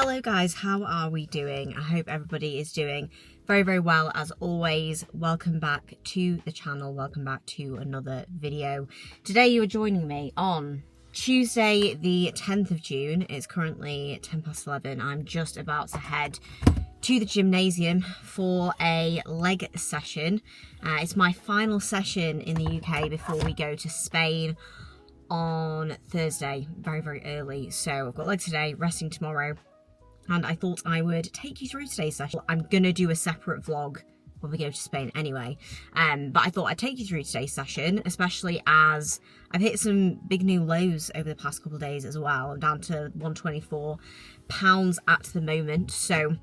Hello guys, how are we doing? I hope everybody is doing very, very well as always. Welcome back to the channel, welcome back to another video. Today you are joining me on Tuesday the 10th of June. It's currently 10 past 11. I'm just about to head to the gymnasium for a leg session. It's my final session in the UK before we go to Spain on Thursday, very, very early. So I've got legs today, resting tomorrow. And I thought I would take you through today's session. I'm gonna do a separate vlog when we go to Spain anyway. But I thought I'd take you through today's session, especially as I've hit some big new lows over the past couple of days as well. I'm down to 124 pounds at the moment. So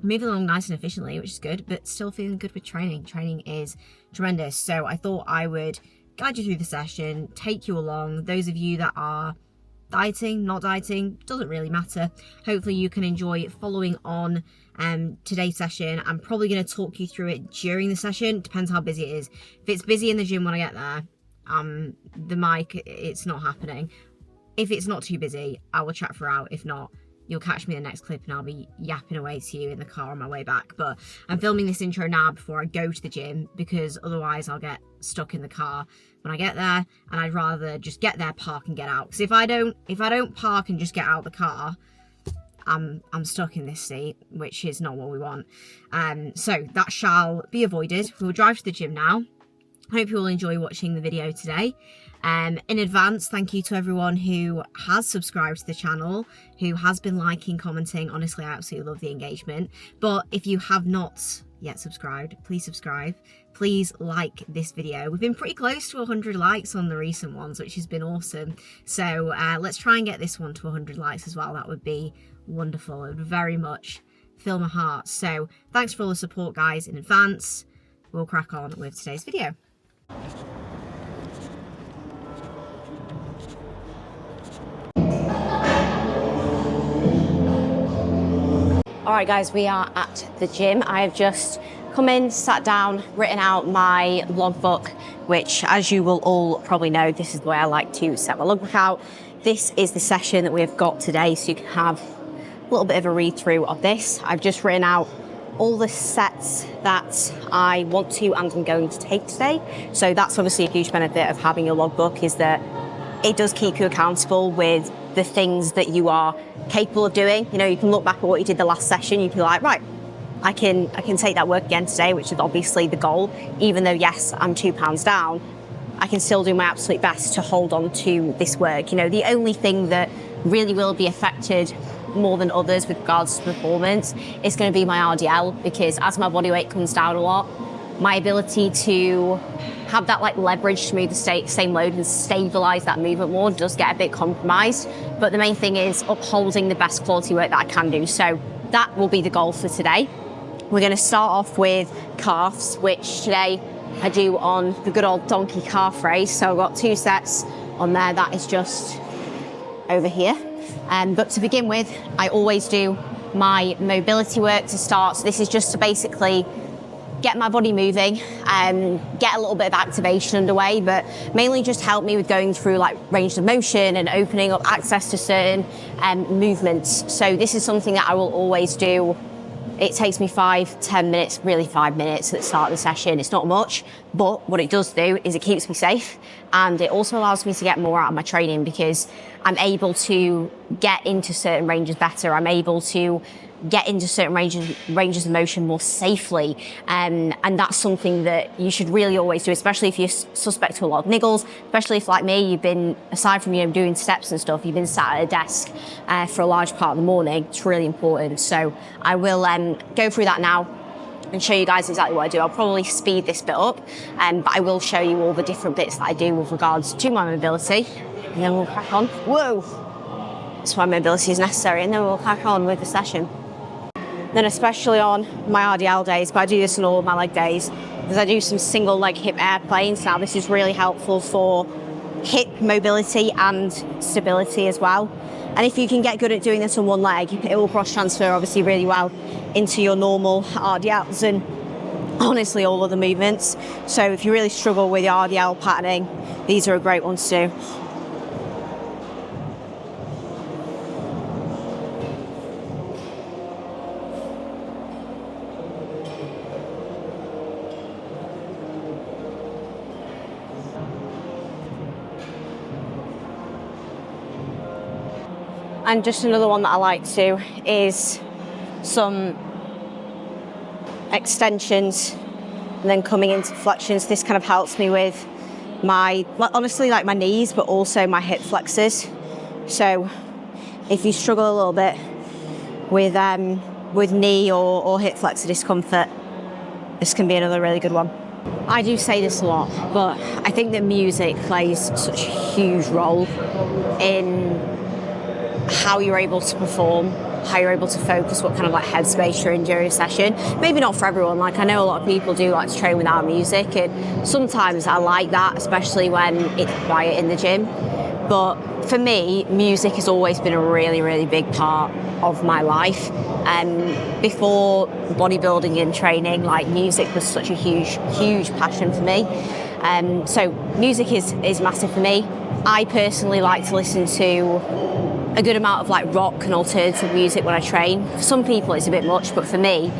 moving along nice and efficiently, which is good, but still feeling good with training. Training is tremendous. So I thought I would guide you through the session, take you along. Those of you that are dieting, not dieting, doesn't really matter. Hopefully you can enjoy following on today's session. I'm probably going to talk you through it during the session. Depends how busy it is. If it's busy in the gym when I get there, the mic, it's not happening. If it's not too busy, I will chat throughout. If not, you'll catch me in the next clip and I'll be yapping away to you in the car on my way back. But I'm filming this intro now before I go to the gym because otherwise I'll get stuck in the car when I get there, and I'd rather just get there, park and get out. Because if I don't park and just get out of the car, I'm stuck in this seat, which is not what we want. So that shall be avoided. We'll drive to the gym now. Hope you all enjoy watching the video today. In advance, thank you to everyone who has subscribed to the channel, who has been liking, commenting. Honestly, I absolutely love the engagement. But if you have not yet subscribed, please subscribe. Please like this video. We've been pretty close to 100 likes on the recent ones, which has been awesome. So let's try and get this one to 100 likes as well. That would be wonderful. It would very much fill my heart. So thanks for all the support, guys, in advance. We'll crack on with today's video. Alright guys, we are at the gym. I have just come in, sat down, written out my logbook, which as you will all probably know, this is the way I like to set my logbook out. This is the session that we've got today, so you can have a little bit of a read through of this. I've just written out all the sets that I want to and I'm going to take today. So that's obviously a huge benefit of having a logbook, is that it does keep you accountable with the things that you are capable of doing. You know, you can look back at what you did the last session, you can be like, right, I can take that work again today, which is obviously the goal. Even though, yes, I'm 2 pounds down, I can still do my absolute best to hold on to this work. You know, the only thing that really will be affected more than others with regards to performance is going to be my RDL, because as my body weight comes down a lot, my ability to have that like leverage to move the same load and stabilize that movement more does get a bit compromised. But the main thing is upholding the best quality work that I can do. So that will be the goal for today. We're going to start off with calves, which today I do on the good old donkey calf raise. So I've got 2 sets on there. That is just over here. But to begin with, I always do my mobility work to start. So this is just to basically get my body moving and get a little bit of activation underway, but mainly just help me with going through like range of motion and opening up access to certain movements. So this is something that I will always do. It takes me 5-10 minutes, really 5 minutes at the start of the session. It's not much, but what it does do is it keeps me safe, and it also allows me to get more out of my training because I'm able to get into certain ranges better. I'm able to get into certain ranges of motion more safely, and that's something that you should really always do, especially if you're suspect to a lot of niggles, especially if, like me, you've been, aside from, you know, doing steps and stuff, you've been sat at a desk for a large part of the morning. It's really important. So I will go through that now and show you guys exactly what I do. I'll probably speed this bit up, but I will show you all the different bits that I do with regards to my mobility, and then we'll crack on. Whoa! That's why mobility is necessary, and then we'll crack on with the session. Then especially on my RDL days, but I do this on all of my leg days, because I do some single leg hip airplanes. Now this is really helpful for hip mobility and stability as well. And if you can get good at doing this on one leg, it will cross transfer obviously really well into your normal RDLs and honestly all other movements. So if you really struggle with your RDL patterning, these are a great one to do. And just another one that I like to do is some extensions and then coming into flexions. This kind of helps me with my, honestly, like my knees, but also my hip flexors. So if you struggle a little bit with knee or hip flexor discomfort, this can be another really good one. I do say this a lot, but I think that music plays such a huge role in how you're able to perform, how you're able to focus, what kind of like headspace you're in during a session. Maybe not for everyone. Like, I know a lot of people do like to train without music, and sometimes I like that, especially when it's quiet in the gym. But for me, music has always been a really, really big part of my life. Before bodybuilding and training, like, music was such a huge, huge passion for me. So music is massive for me. I personally like to listen to a good amount of like rock and alternative music when I train. For some people it's a bit much, but for me,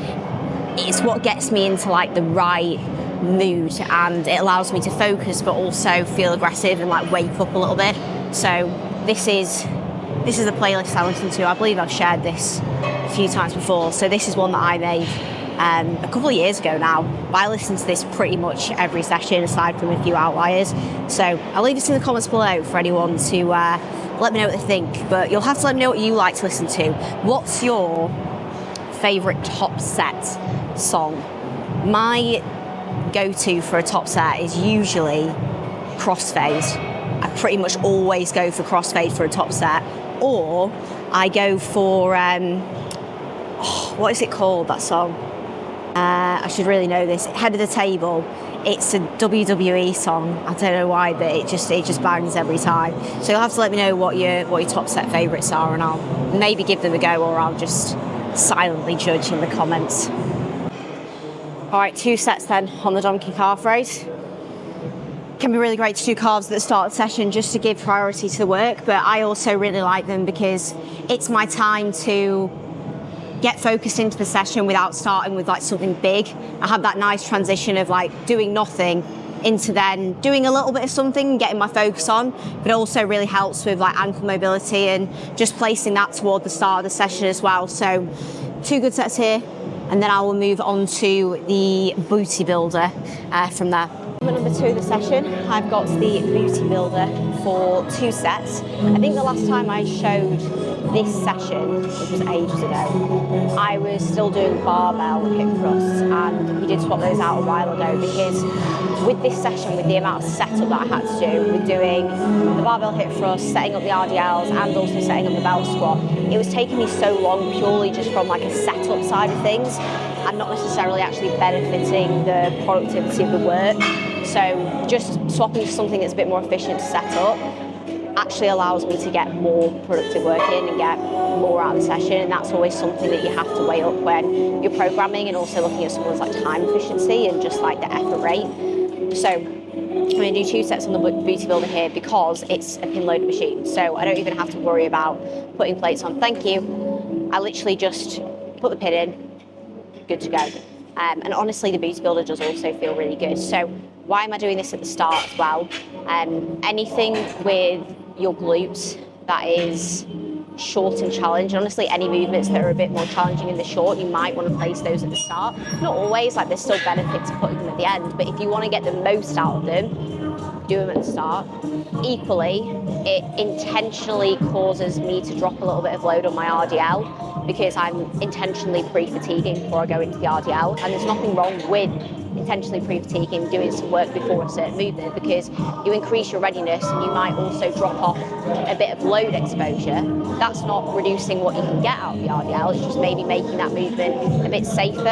it's what gets me into like the right mood, and it allows me to focus but also feel aggressive and like wake up a little bit. So this is the playlist I listen to. I believe I've shared this a few times before. So this is one that I made a couple of years ago now. I listen to this pretty much every session aside from a few outliers. So I'll leave this in the comments below for anyone to let me know what they think. But you'll have to let me know what you like to listen to. What's your favourite top set song? My go-to for a top set is usually Crossfade. I pretty much always go for Crossfade for a top set, or I go for what is it called, that song? I should really know this. Head of the Table. It's a WWE song. I don't know why, but it just bangs every time. So you'll have to let me know what your top set favourites are, and I'll maybe give them a go, or I'll just silently judge in the comments. All right, 2 sets then on the donkey calf raise. Can be really great to do calves at the start of the session just to give priority to the work, but I also really like them because it's my time to get focused into the session without starting with like something big. I have that nice transition of like doing nothing into then doing a little bit of something, getting my focus on, but it also really helps with like ankle mobility and just placing that toward the start of the session as well. So 2 good sets here, and then I will move on to the booty builder from there. Number 2 of the session, I've got the booty builder for 2 sets. I think the last time I showed this session, which was ages ago, I was still doing barbell hip thrusts, and we did swap those out a while ago because with this session, with the amount of setup that I had to do, with doing the barbell hip thrust, setting up the RDLs, and also setting up the bell squat, it was taking me so long purely just from like a setup side of things, and not necessarily actually benefiting the productivity of the work. So just swapping to something that's a bit more efficient to set up actually allows me to get more productive work in and get more out of the session, and that's always something that you have to weigh up when you're programming and also looking at someone's like time efficiency and just like the effort rate. So I'm going to do 2 sets on the booty builder here because it's a pin load machine, so I don't even have to worry about putting plates on. Thank you. I literally just put the pin in, good to go. And honestly, the booty builder does also feel really good. So why am I doing this at the start as well? Anything with your glutes that is short and challenge, honestly any movements that are a bit more challenging in the short, you might want to place those at the start. Not always, like there's still benefit to putting them at the end, but if you want to get the most out of them, do them at the start. Equally, it intentionally causes me to drop a little bit of load on my RDL because I'm intentionally pre-fatiguing before I go into the RDL, and there's nothing wrong with intentionally pre-fatiguing, doing some work before a certain movement, because you increase your readiness and you might also drop off a bit of load exposure. That's not reducing what you can get out of the RDL, it's just maybe making that movement a bit safer,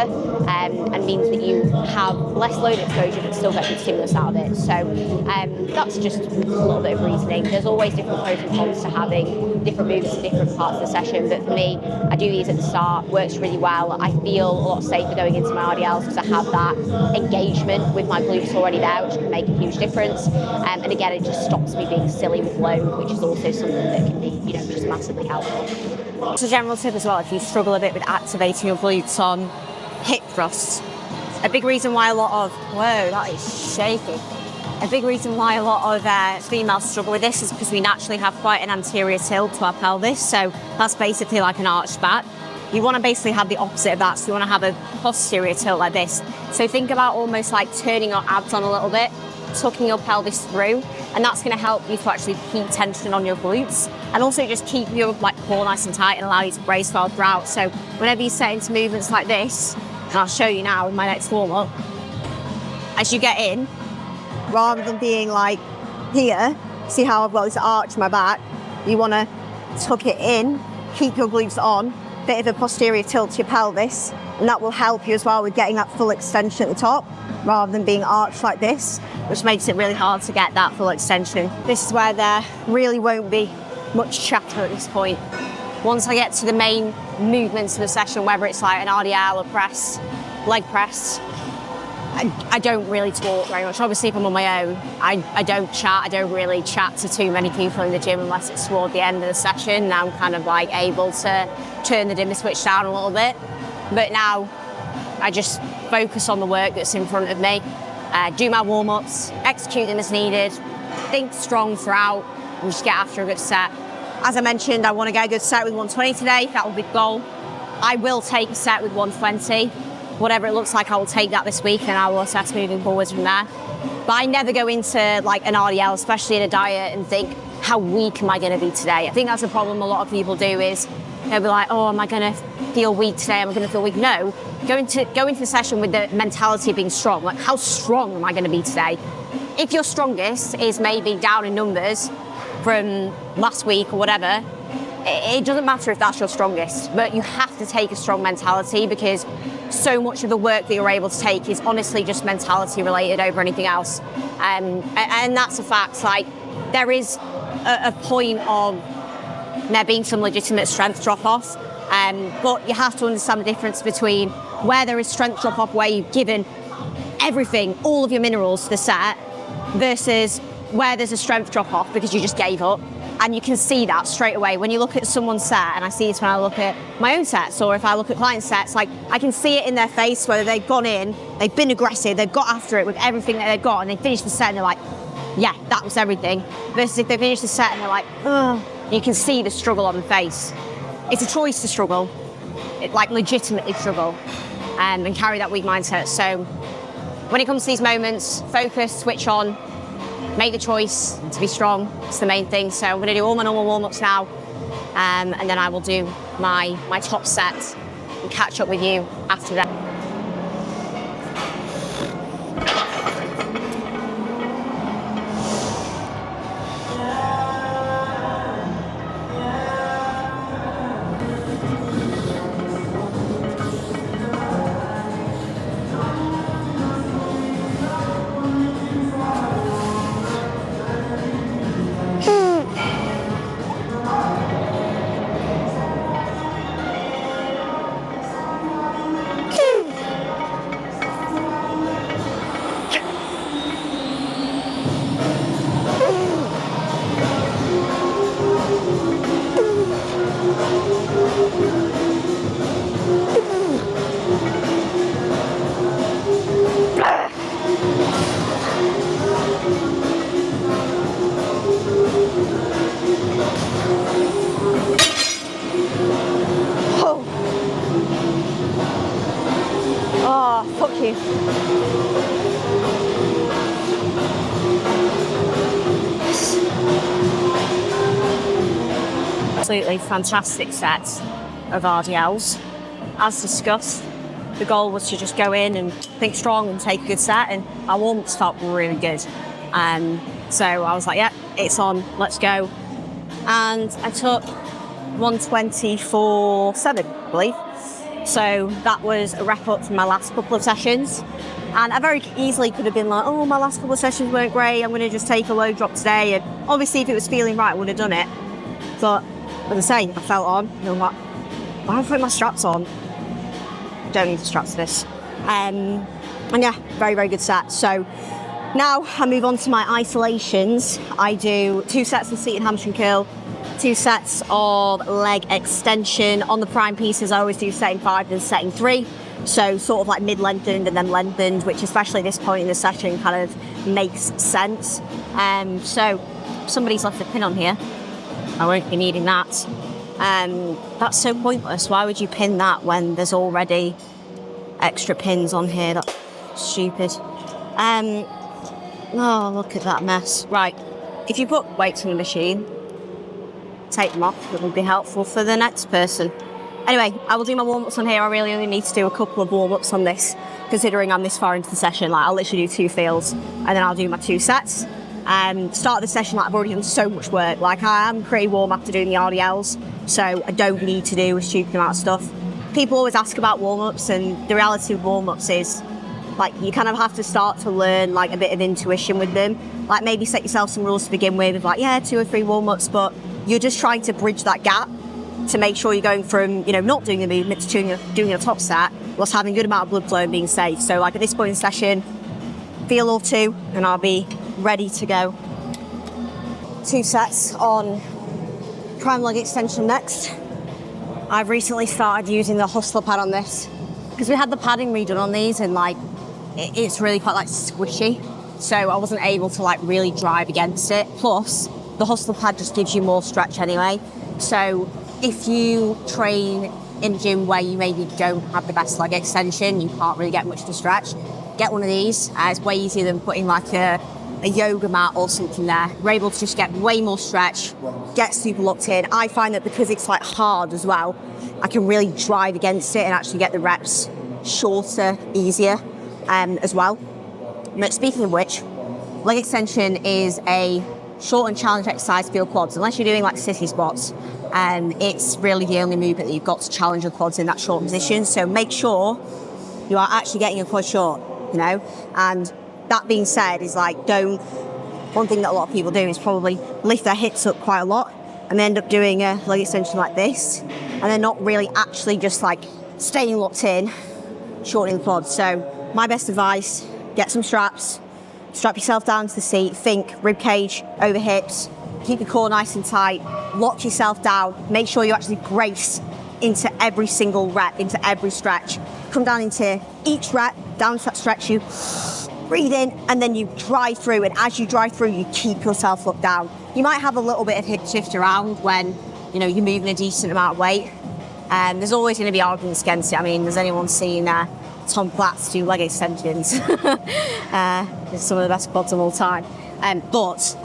and means that you have less load exposure but still get good stimulus out of it. So that's just a little bit of reasoning. There's always different pros and cons to having different movements in different parts of the session, but for me, I do these at the start, works really well. I feel a lot safer going into my RDLs because I have that engagement with my glutes already there, which can make a huge difference. And again, it just stops me being silly with load, which is also something that can be, you know, just massively helpful. It's a general tip as well, if you struggle a bit with activating your glutes on hip thrusts. A big reason why a lot of, whoa, that is shaky. A big reason why a lot of females struggle with this is because we naturally have quite an anterior tilt to our pelvis, so that's basically like an arched back. You want to basically have the opposite of that, so you want to have a posterior tilt like this. So think about almost like turning your abs on a little bit, tucking your pelvis through, and that's going to help you to actually keep tension on your glutes, and also just keep your like core nice and tight and allow you to brace well throughout. So whenever you set into movements like this, and I'll show you now in my next warm-up, as you get in, rather than being like here, see how I've got this arch in my back, you want to tuck it in, keep your glutes on, bit of a posterior tilt to your pelvis, and that will help you as well with getting that full extension at the top, rather than being arched like this, which makes it really hard to get that full extension. This is where there really won't be much chatter at this point. Once I get to the main movements of the session, whether it's like an RDL or press, leg press, I don't really talk very much. Obviously, if I'm on my own, I don't chat. I don't really chat to too many people in the gym unless it's toward the end of the session. Now I'm kind of like able to turn the dimmer switch down a little bit. But now I just focus on the work that's in front of me, do my warm-ups, execute them as needed, think strong throughout, and just get after a good set. As I mentioned, I want to get a good set with 120 today. That will be the goal. I will take a set with 120. Whatever it looks like, I will take that this week and I will assess moving forwards from there. But I never go into like an RDL, especially in a diet, and think, how weak am I going to be today? I think that's a problem a lot of people do, is they'll be like, oh, am I going to feel weak today? Am I going to feel weak? No, go into the session with the mentality of being strong. Like, how strong am I going to be today? If your strongest is maybe down in numbers from last week or whatever, it doesn't matter if that's your strongest, but you have to take a strong mentality, because so much of the work that you're able to take is honestly just mentality related over anything else. And that's a fact. Like, there is a point of there being some legitimate strength drop off, but you have to understand the difference between where there is strength drop off, where you've given everything, all of your minerals to the set, versus where there's a strength drop off because you just gave up. And you can see that straight away when you look at someone's set, and I see this when I look at my own sets, or if I look at client sets, like, I can see it in their face, whether they've gone in, they've been aggressive, they've got after it with everything that they've got, and they finish the set and they're like, yeah, that was everything. Versus if they finish the set and they're like, ugh, you can see the struggle on the face. It's a choice to struggle, like legitimately struggle, and carry that weak mindset. So when it comes to these moments, focus, switch on, make the choice to be strong. It's the main thing. So I'm going to do all my normal warm-ups now, and then I will do my top set and catch up with you after that. Fuck you. Absolutely fantastic set of RDLs. As discussed, the goal was to just go in and think strong and take a good set, and our warm-ups felt really good. So I was like, yeah, it's on, let's go. And I took 124.7, I believe. So that was a rep up from my last couple of sessions. And I very easily could have been like, oh, my last couple of sessions weren't great, I'm going to just take a low drop today. And obviously, if it was feeling right, I would have done it. But as I say, I felt on, and I'm like, why am I putting my straps on? Don't need the straps for this. And yeah, very, very good set. So now I move on to my isolations. I do 2 sets of seated hamstring curl, 2 sets of leg extension. On the prime pieces, I always do setting 5 and setting 3. So sort of like mid-lengthened and then lengthened, which especially at this point in the session kind of makes sense. So somebody's left a pin on here. I won't be needing that. That's so pointless. Why would you pin that when there's already extra pins on here? That's stupid. Oh, look at that mess. Right, if you put weights on the machine, take them off. It will be helpful for the next person. Anyway, I will do my warm-ups on here. I really only need to do a couple of warm-ups on this, considering I'm this far into the session. Like, I'll literally do 2 fields, and then I'll do my 2 sets. Start of the session, like, I've already done so much work. Like, I am pretty warm after doing the RDLs, so I don't need to do a stupid amount of stuff. People always ask about warm-ups, and the reality of warm-ups is, like, you kind of have to start to learn, like, a bit of intuition with them. Like, maybe set yourself some rules to begin with, like, yeah, 2 or 3 warm-ups, but you're just trying to bridge that gap to make sure you're going from, you know, not doing the movement to doing your top set, whilst having a good amount of blood flow and being safe. So, like, at this point in the session, feel or 2, and I'll be ready to go. 2 sets on prime leg extension next. I've recently started using the hustler pad on this, because we had the padding redone on these, and, like, it's really quite, like, squishy. So I wasn't able to, like, really drive against it. Plus, the hustler pad just gives you more stretch anyway. So if you train in a gym where you maybe don't have the best leg extension, you can't really get much to stretch, get one of these. It's way easier than putting like a yoga mat or something there. We're able to just get way more stretch, get super locked in. I find that because it's like hard as well, I can really drive against it and actually get the reps shorter, easier as well. But speaking of which, leg extension is a short and challenge exercise for your quads. Unless you're doing like city squats, it's really the only movement that you've got to challenge your quads in that short position. So make sure you are actually getting your quads short, you know. And that being said, is like, one thing that a lot of people do is probably lift their hips up quite a lot and they end up doing a leg extension like this, and they're not really actually just like staying locked in, shortening the quads. So my best advice, get some straps, strap yourself down to the seat, think rib cage over hips, keep your core nice and tight, lock yourself down, make sure you actually brace into every single rep, into every stretch. Come down into each rep, down to that stretch, you breathe in, and then you drive through, and as you drive through, you keep yourself locked down. You might have a little bit of hip shift around when, you know, you're moving a decent amount of weight, and there's always going to be arguments against it. I mean, has anyone seen Tom Platz do leg extensions? It's some of the best quads of all time. But,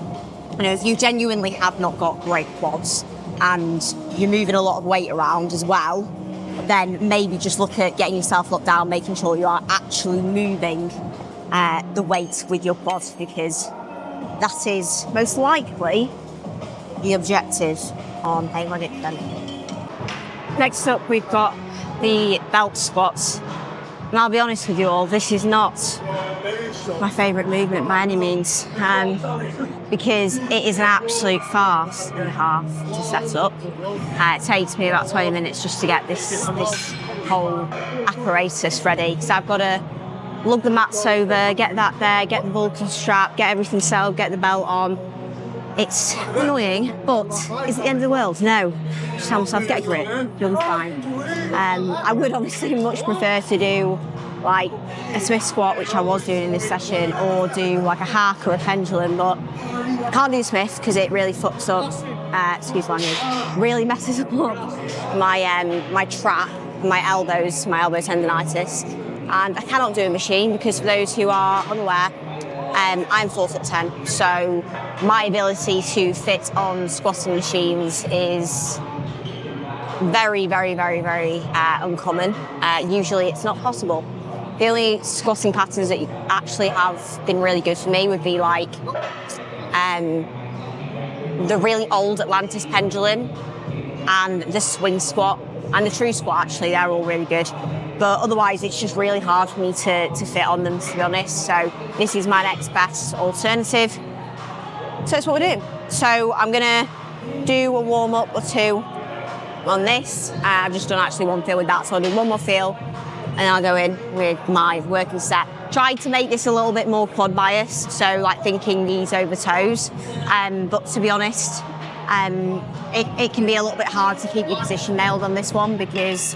you know, if you genuinely have not got great quads and you're moving a lot of weight around as well, then maybe just look at getting yourself locked down, making sure you are actually moving the weight with your quads, because that is most likely the objective on a leg extension. Next up, we've got the belt squats. And I'll be honest with you all, this is not my favourite movement by any means, because it is an absolute farce and a half to set up. It takes me about 20 minutes just to get this whole apparatus ready. So I've got to lug the mats over, get that there, get the Vulcan strap, get everything settled, get the belt on. It's annoying, but is it the end of the world? No. Just tell myself, get a grip, you'll be fine. I would obviously much prefer to do like a Smith squat, which I was doing in this session, or do like a hack or a pendulum, but I can't do Smith because it really fucks up, excuse my language, really messes up my trap, my elbow tendonitis. And I cannot do a machine because, for those who are unaware, I'm 4'10", so my ability to fit on squatting machines is very, very, very, very uncommon. Usually it's not possible. The only squatting patterns that actually have been really good for me would be like the really old Atlantis pendulum and the swing squat and the true squat. Actually, they're all really good. But otherwise, it's just really hard for me to fit on them, to be honest. So this is my next best alternative. So that's what we're doing. So I'm going to do a warm-up or 2 on this. I've just done actually 1 field with that, so I'll do 1 more field, and then I'll go in with my working set. Tried to make this a little bit more quad biased, so like thinking knees over toes. But to be honest, it can be a little bit hard to keep your position nailed on this one, because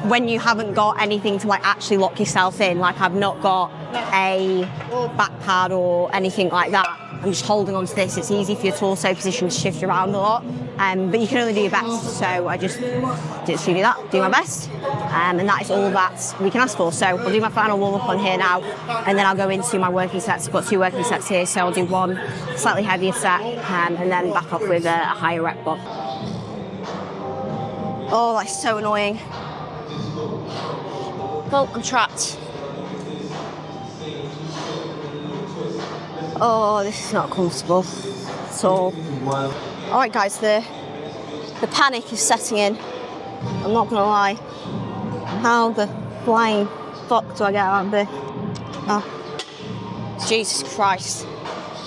when you haven't got anything to like actually lock yourself in, like I've not got a back pad or anything like that, I'm just holding on to this. It's easy for your torso position to shift around a lot, but you can only do your best. So I just do that, do my best, and that is all that we can ask for. So I'll do my final warm up on here now, and then I'll go into my working sets. I've got 2 working sets here, so I'll do one slightly heavier set, and then back up with a higher rep one. Oh, that's so annoying. Well, I'm trapped. Oh, this is not comfortable at all. All right, guys, the panic is setting in. I'm not gonna lie. How the flying fuck do I get out of this? Oh, Jesus Christ.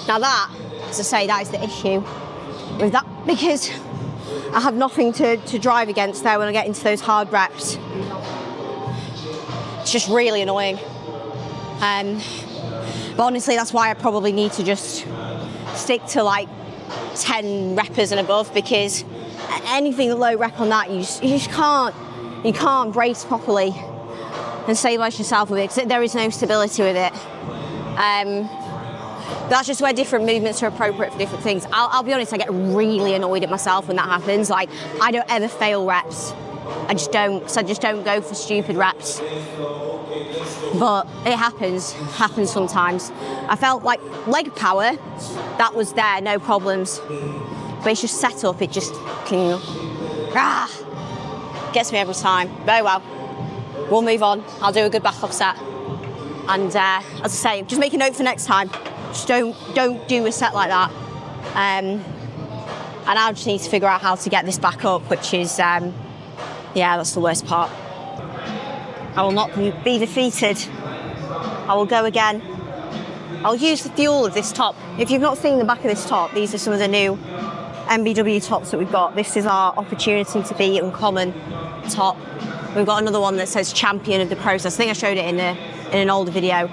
Now that, as I say, that is the issue with that, because I have nothing to drive against there when I get into those hard reps. It's just really annoying. But honestly, that's why I probably need to just stick to like 10 reppers and above, because anything low rep on that, you just can't brace properly and stabilise yourself with it, because there is no stability with it. That's just where different movements are appropriate for different things. I'll be honest, I get really annoyed at myself when that happens. Like, I don't ever fail reps. I just don't, so I just don't go for stupid reps. But it happens sometimes. I felt like leg power, that was there, no problems. But it's just set up, it just gets me every time. Very well. We'll move on. I'll do a good back off set. And as I say, just make a note for next time. Just don't do a set like that. And I just need to figure out how to get this back up, which is, yeah, that's the worst part. I will not be defeated. I will go again. I'll use the fuel of this top. If you've not seen the back of this top, these are some of the new MBW tops that we've got. This is our opportunity to be uncommon top. We've got another one that says champion of the process. I think I showed it in an older video.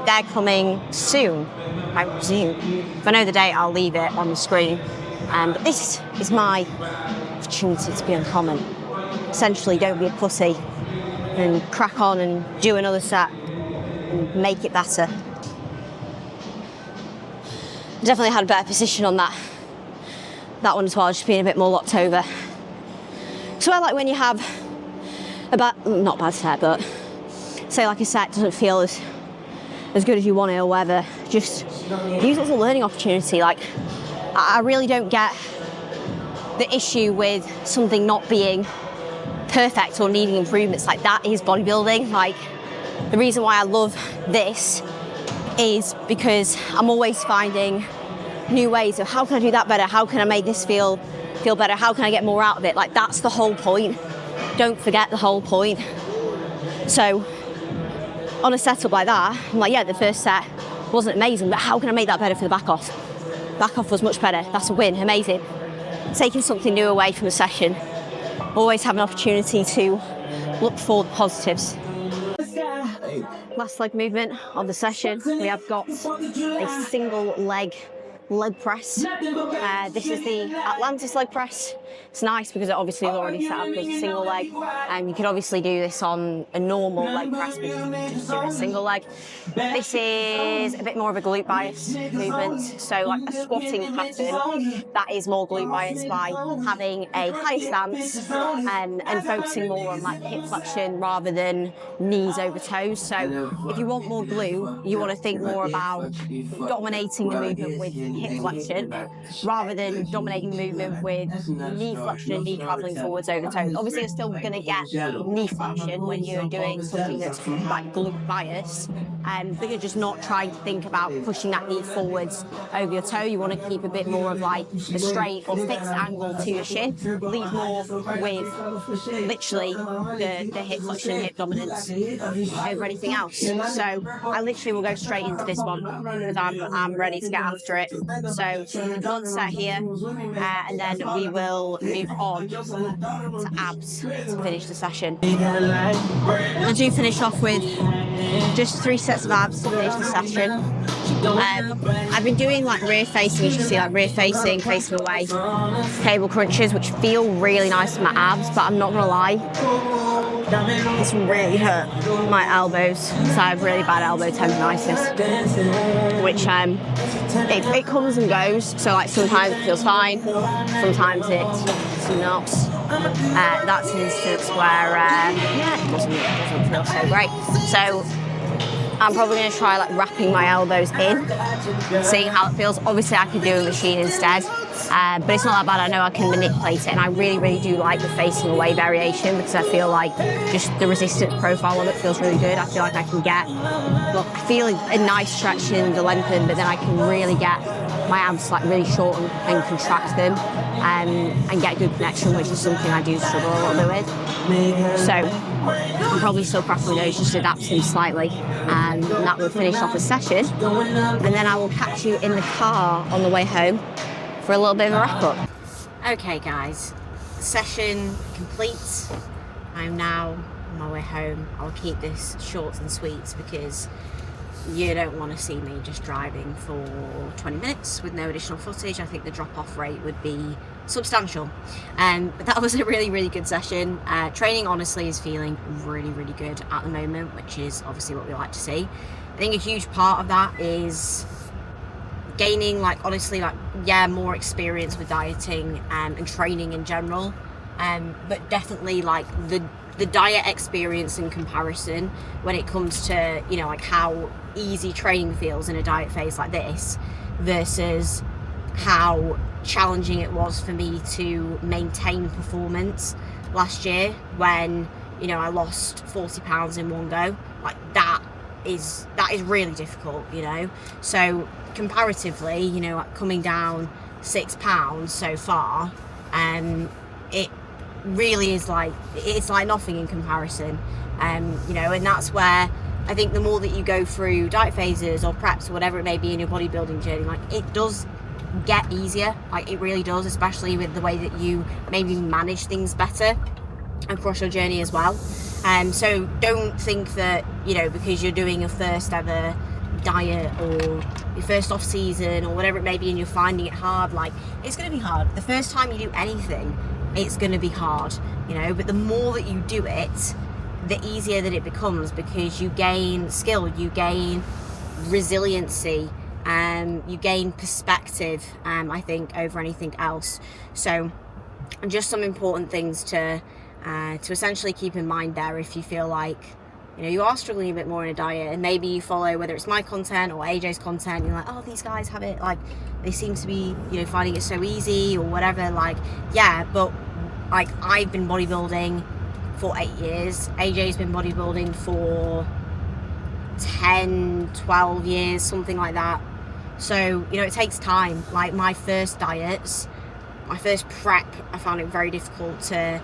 They're coming soon, I presume. If I know the date, I'll leave it on the screen. But this is my opportunity to be uncommon. Essentially, don't be a pussy and crack on and do another set and make it better. Definitely had a better position on that one as well, just being a bit more locked over. So I like when you have not bad set, but say like a set doesn't feel as good as you want it or whatever, just use it as a learning opportunity. Like, I really don't get the issue with something not being perfect or needing improvements. Like, that is bodybuilding. Like, the reason why I love this is because I'm always finding new ways of how can I do that better, how can I make this feel better, how can I get more out of it. Like, that's the whole point. Don't forget the whole point. So on a setup like that, I'm like, yeah, the first set wasn't amazing, but how can I make that better for the back off? Back off was much better. That's a win. Amazing. Taking something new away from the session. Always have an opportunity to look for the positives. Last leg movement of the session. We have got a single leg press. This is the Atlantis leg press. It's nice because it obviously is already set up as a single leg, and you can obviously do this on a normal leg press, but you can just do a single leg. This is a bit more of a glute bias movement, so like a squatting pattern that is more glute bias by having a high stance and focusing more on like hip flexion rather than knees over toes. So if you want more glute, you want to think more about dominating the movement with hip flexion rather than dominating the movement with knee flexion and knee travelling forwards over toes. Obviously, you're still going to get knee flexion when you're doing something that's like glute bias, but you're just not trying to think about pushing that knee forwards over your toe. You want to keep a bit more of like a straight or fixed angle to your shin, leave more with literally the hip flexion, hip dominance over anything else. So I literally will go straight into this one because I'm ready to get after it. So one set here, and then we will move on to abs to finish the session. I do finish off with just 3 sets of abs to finish the session. I've been doing like rear facing, as you see, like rear facing, facing away, cable crunches, which feel really nice for my abs, but I'm not gonna lie, this really hurt my elbows. So I have really bad elbow tendonitis, which it comes and goes. So like sometimes it feels fine, sometimes it's not. That's an instance where it doesn't feel so great. So I'm probably going to try like wrapping my elbows in, seeing how it feels. Obviously I could do a machine instead, but it's not that bad. I know I can manipulate it, and I really do like the facing away variation, because I feel like just the resistance profile of it feels really good. I feel like I can get, well, I feel a nice stretch in the lengthen, but then I can really get my abs like really short and contract them, and get good connection, which is something I do struggle a little bit with. So I'm probably still cracking those, just adapting slightly, and that will finish off the session, and then I will catch you in the car on the way home for a little bit of a wrap up. Okay guys, session complete. I'm now on my way home. I'll keep this short and sweet because you don't want to see me just driving for 20 minutes with no additional footage. I think the drop-off rate would be substantial. But that was a really good session. Training honestly is feeling really good at the moment, which is obviously what we like to see. I think a huge part of that is gaining more experience with dieting and training in general, but definitely like the diet experience in comparison when it comes to how easy training feels in a diet phase like this versus how challenging it was for me to maintain performance last year when I lost 40 pounds in one go. Like that is really difficult, so comparatively, coming down 6 pounds so far, it really is it's like nothing in comparison, and that's where I think the more that you go through diet phases or preps or whatever it may be in your bodybuilding journey, like it does get easier, like it really does, especially with the way that you maybe manage things better across your journey as well. So don't think that because you're doing your first ever diet or your first off season or whatever it may be and you're finding it hard, like it's going to be hard. The first time you do anything, it's going to be hard, but the more that you do it, the easier that it becomes, because you gain skill, you gain resiliency, you gain perspective, I think, over anything else. So just some important things to essentially keep in mind there if you feel like you are struggling a bit more in a diet, and maybe you follow whether it's my content or AJ's content, you're like, oh, these guys have it, like they seem to be finding it so easy or whatever. Like, yeah, but like I've been bodybuilding for 8 years, AJ's been bodybuilding for 10-12 years, something like that. So it takes time. Like my first diets, my first prep, I found it very difficult to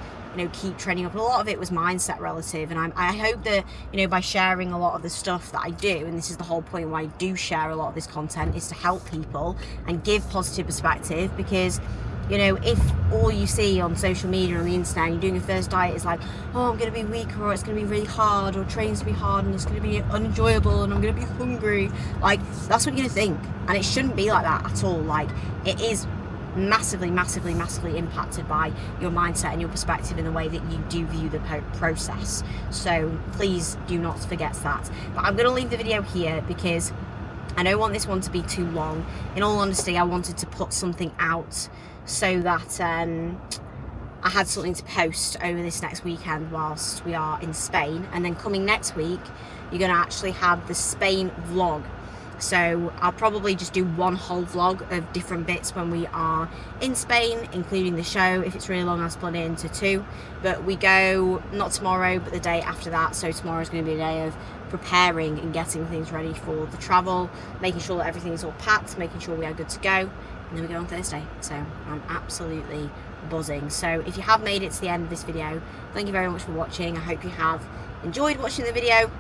keep training up. A lot of it was mindset relative, and I hope that by sharing a lot of the stuff that I do, and this is the whole point why I do share a lot of this content, is to help people and give positive perspective. Because if all you see on social media or on the internet and you're doing your first diet is like, oh, I'm going to be weaker, or it's going to be really hard, or training's going to be hard and it's going to be unenjoyable and I'm going to be hungry, like that's what you're going to think, and it shouldn't be like that at all. Like it is massively impacted by your mindset and your perspective in the way that you do view the process. So please do not forget that. But I'm going to leave the video here because I don't want this one to be too long. In all honesty, I wanted to put something out so that I had something to post over this next weekend whilst we are in Spain. And then coming next week, you're going to actually have the Spain vlog. So I'll probably just do one whole vlog of different bits when we are in Spain, including the show. If it's really long, I'll split it into 2. But we go not tomorrow, but the day after that. So tomorrow is going to be a day of preparing and getting things ready for the travel, making sure that everything's all packed, making sure we are good to go. And then we go on Thursday. So I'm absolutely buzzing. So if you have made it to the end of this video, thank you very much for watching. I hope you have enjoyed watching the video.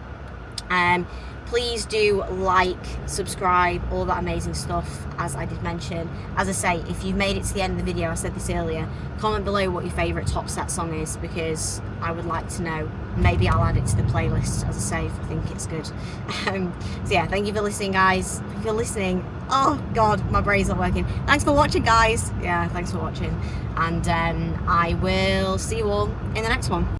Please do like, subscribe, all that amazing stuff, as I did mention. As I say, if you've made it to the end of the video, I said this earlier, comment below what your favourite Top Set song is, because I would like to know. Maybe I'll add it to the playlist, as I say, if I think it's good. So yeah, thank you for listening, guys. Thank you for listening. Oh God, my brain's not working. Thanks for watching, guys. Yeah, thanks for watching. And I will see you all in the next one.